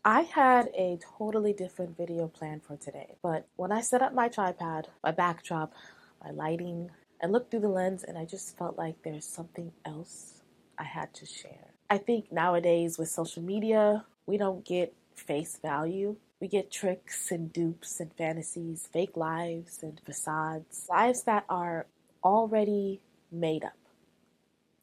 I had a totally different video planned for today, but when I set up my tripod, my backdrop, my lighting, I looked through the lens and I just felt like there's something else I had to share. I think nowadays with social media, we don't get face value. We get tricks and dupes and fantasies, fake lives and facades, lives that are already made up,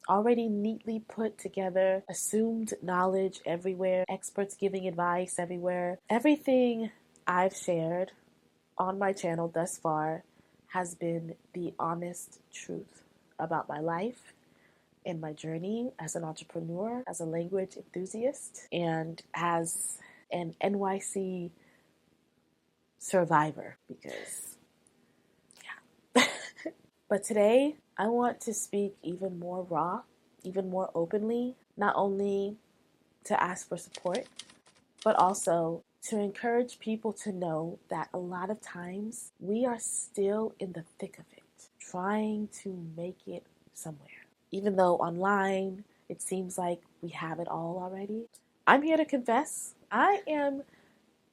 already neatly put together, assumed knowledge everywhere, experts giving advice everywhere. Everything I've shared on my channel thus far has been the honest truth about my life and my journey as an entrepreneur, as a language enthusiast, and as an NYC survivor, because but today, I want to speak even more raw, even more openly, not only to ask for support, but also to encourage people to know that a lot of times we are still in the thick of it, trying to make it somewhere. Even though online it seems like we have it all already, I'm here to confess I am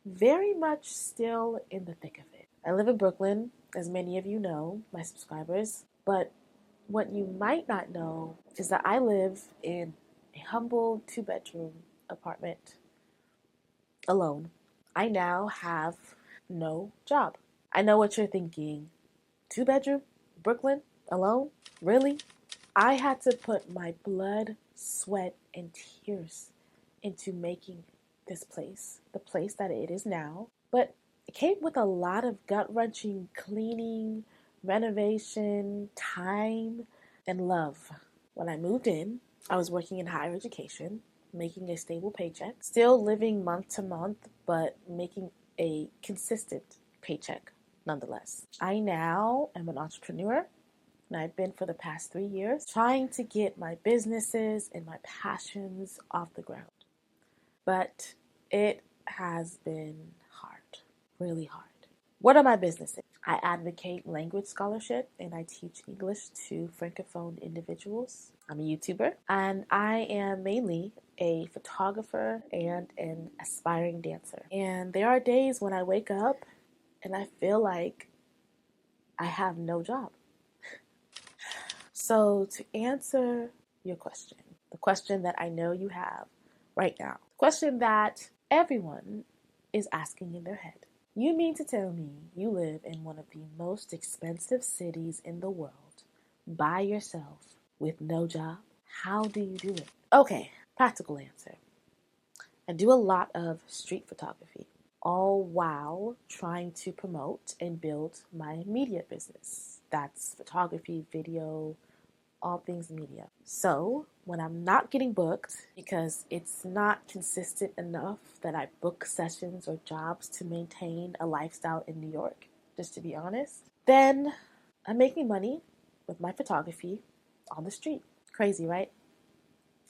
very much still in the thick of it. I live in Brooklyn, as many of you know, my subscribers, but what you might not know is that I live in a humble 2-bedroom apartment alone. I now have no job. I know what you're thinking. 2-bedroom, Brooklyn, alone? Really? I had to put my blood, sweat, and tears into making this place, the place that it is now. But it came with a lot of gut-wrenching cleaning, renovation, time, and love. When I moved in, I was working in higher education, making a stable paycheck, still living month to month, but making a consistent paycheck nonetheless. I now am an entrepreneur, and I've been for the past 3 years trying to get my businesses and my passions off the ground. But it has been hard, really hard. What are my businesses? I advocate language scholarship and I teach English to Francophone individuals. I'm a YouTuber and I am mainly a photographer and an aspiring dancer. And there are days when I wake up and I feel like I have no job. So, to answer your question, the question that I know you have right now, the question that everyone is asking in their head. You mean to tell me you live in one of the most expensive cities in the world by yourself with no job? How do you do it? Okay, practical answer. I do a lot of street photography, all while trying to promote and build my media business. That's photography, video, all things media. So when I'm not getting booked because it's not consistent enough that I book sessions or jobs to maintain a lifestyle in New York, just to be honest, then I'm making money with my photography on the street. Crazy, right?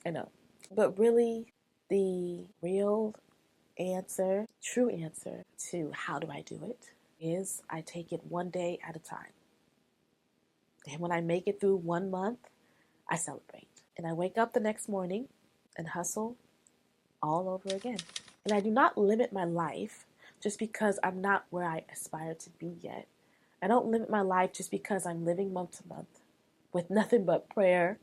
I know. But really, the real answer, true answer to how do I do it is I take it one day at a time. And when I make it through 1 month, I celebrate. And I wake up the next morning and hustle all over again. And I do not limit my life just because I'm not where I aspire to be yet. I don't limit my life just because I'm living month to month with nothing but prayer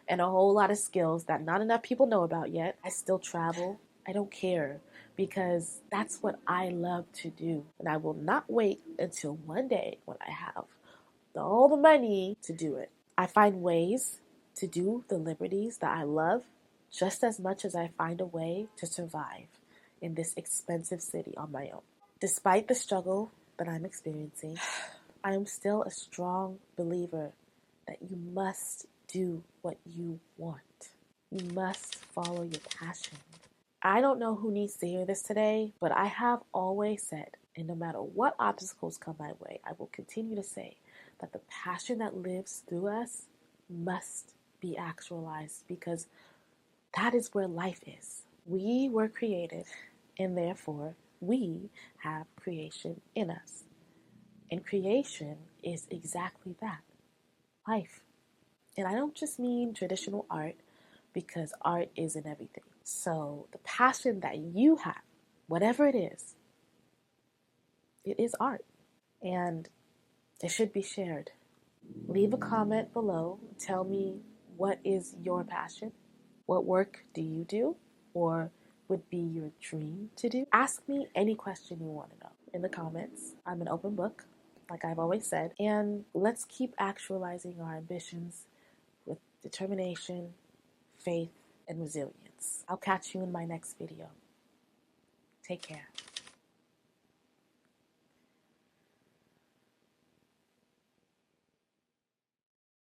and a whole lot of skills that not enough people know about yet. I still travel. I don't care because that's what I love to do. And I will not wait until one day when I have all the money to do it. I find ways to do the liberties that I love just as much as I find a way to survive in this expensive city on my own. Despite the struggle that I'm experiencing, I am still a strong believer that you must do what you want. You must follow your passion. I don't know who needs to hear this today, but I have always said, and no matter what obstacles come my way, I will continue to say that the passion that lives through us must be actualized because that is where life is. We were created, and therefore we have creation in us. And creation is exactly that, life. And I don't just mean traditional art because art is in everything. So the passion that you have whatever it is art, and it should be shared. Leave a comment below. Tell me, what is your passion? What work do you do, or would be your dream to do? Ask me any question you want to know in the comments. I'm an open book, like I've always said, and let's keep actualizing our ambitions with determination, faith, and resilience. I'll catch you in my next video. Take care.